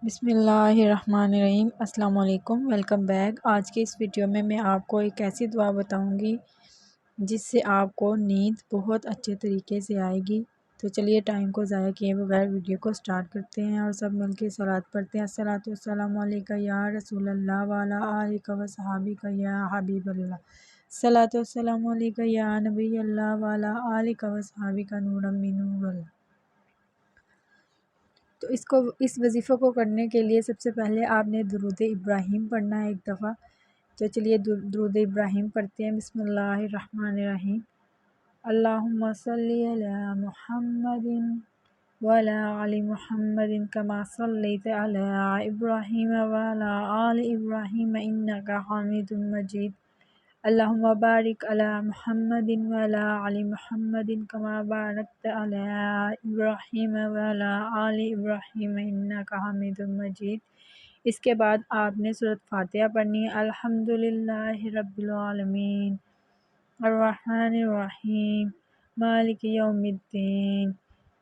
بسم اللہ الرحمن الرحیم۔ السلام علیکم، ویلکم بیک۔ آج کے اس ویڈیو میں آپ کو ایک ایسی دعا بتاؤں گی جس سے آپ کو نیند بہت اچھے طریقے سے آئے گی۔ تو چلیے ٹائم کو ضائع کیے بغیر ویڈیو کو سٹارٹ کرتے ہیں اور سب مل کے صلوات پڑھتے ہیں۔ الصلاۃ والسلام علیکہ یا رسول اللہ وعلی آلک و صحابک یا حبیب اللہ۔ الصلاۃ والسلام علیکہ یا نبی اللہ وعلی آلک و صحابک نورا من نور اللہ۔ تو اس وظیفہ کو کرنے کے لیے سب سے پہلے آپ نے درود ابراہیم پڑھنا ہے ایک دفعہ۔ تو چلیے درود ابراہیم پڑھتے ہیں۔ بسم اللہ الرحمن الرحیم۔ اللہم صلی علی محمد وعلی آل محمد کما صلیت علی ابراہیم وعلی آل ابراہیم انک حمید مجید۔ اللہم بارک علی محمد وعلی آل محمد کما بارکت علی ابراہیم وعلی آل ابراہیم انک حمید مجید۔ اس کے بعد آپ نے سورۃ فاتحہ پڑھنی ہے۔ الحمدللہ رب العالمین الرحمن الرحیم مالک یوم الدین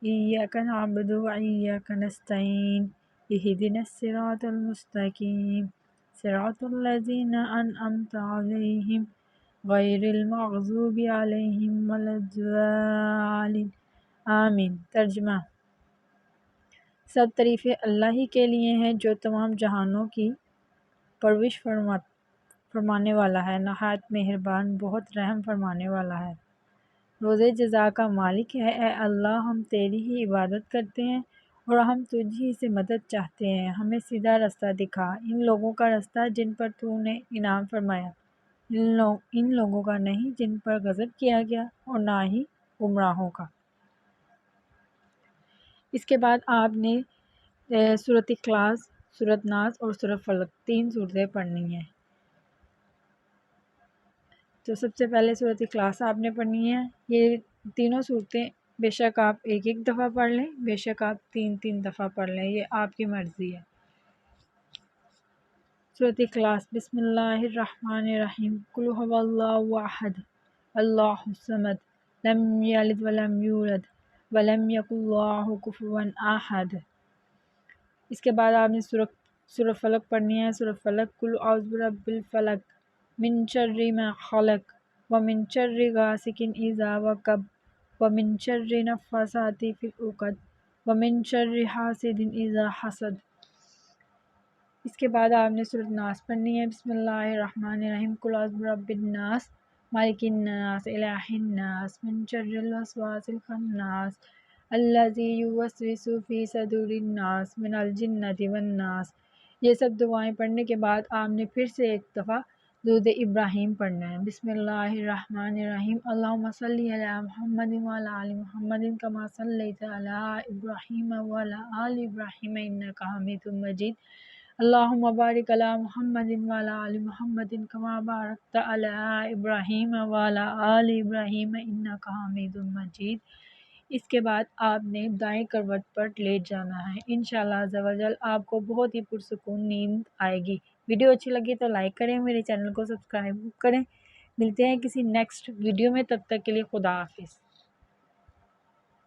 ایاک نعبد و ایاک نستعین اہدنا الصراط المستقیم صراط الذین انعمت علیہم غیر المغضوب علیہم ولا الضالین آمین۔ ترجمہ: سب تعریفیں اللہ ہی کے لیے ہیں جو تمام جہانوں کی پرورش فرمانے والا ہے، نہایت مہربان، بہت رحم فرمانے والا ہے، روز جزا کا مالک ہے۔ اے اللہ، ہم تیری ہی عبادت کرتے ہیں اور ہم تجھ ہی سے مدد چاہتے ہیں۔ ہمیں سیدھا رستہ دکھا، ان لوگوں کا رستہ جن پر تو نے انعام فرمایا، ان لوگوں کا نہیں جن پر غضب کیا گیا، اور نہ ہی گمراہوں کا۔ اس کے بعد آپ نے سورۃ اخلاص، سورۃ ناس اور سورۃ فلق 3 سورتیں پڑھنی ہیں۔ تو سب سے پہلے سورۃ اخلاص آپ نے پڑھنی ہے۔ یہ تینوں صورتیں بے شک آپ ایک ایک دفعہ پڑھ لیں، بے شک آپ 3 دفعہ پڑھ لیں، یہ آپ کی مرضی ہے۔ سورۃ اخلاص۔ بسم اللہ الرحمن الرحیم۔ قل هو اللہ احد اللہ الصمد لم یلد ولم یولد ولم یکن لہ کفوا احد۔ اس کے بعد آپ نے سورۃ فلق پڑھنی ہے۔ سورۃ فلق۔ قل اعوذ برب الفلق من شر ما خلق ومن شر غاسق اذا وقب ومن شر النفاثات فی العقد ومن شر حاسد اذا حسد۔ اس کے بعد آپ نے سورۃ ناس پڑھنی ہے۔ بسم اللہ الرحمن الرحیم۔ قل اعوذ برب الناس مالک الناس الہ الناس من شر الوسواس الخناس الذی یوسوس فی صدور الناس من الجنۃ والناس۔ یہ سب دعائیں پڑھنے کے بعد آپ نے پھر سے ایک دفعہ درود ابراہیم پڑھنا ہے۔ بسم اللہ الرحمن الرحیم۔ اللہم صلی علی محمد وعلی آل محمد کما صلیت علی ابراہیم وعلی آل ابراہیم انک حمید مجید۔ اللہم بارک علی محمد وعلی آل محمد کما بارکت علی ابراہیم وعلی آل ابراہیم انک حمید مجید۔ اس کے بعد آپ نے دائیں کروٹ پر لیٹ جانا ہے۔ انشاءاللہ عز و جل آپ کو بہت ہی پرسکون نیند آئے گی۔ ویڈیو اچھی لگی تو لائک کریں، میرے چینل کو سبسکرائب کریں۔ ملتے ہیں کسی نیکسٹ ویڈیو میں، تب تک کے لیے خدا حافظ۔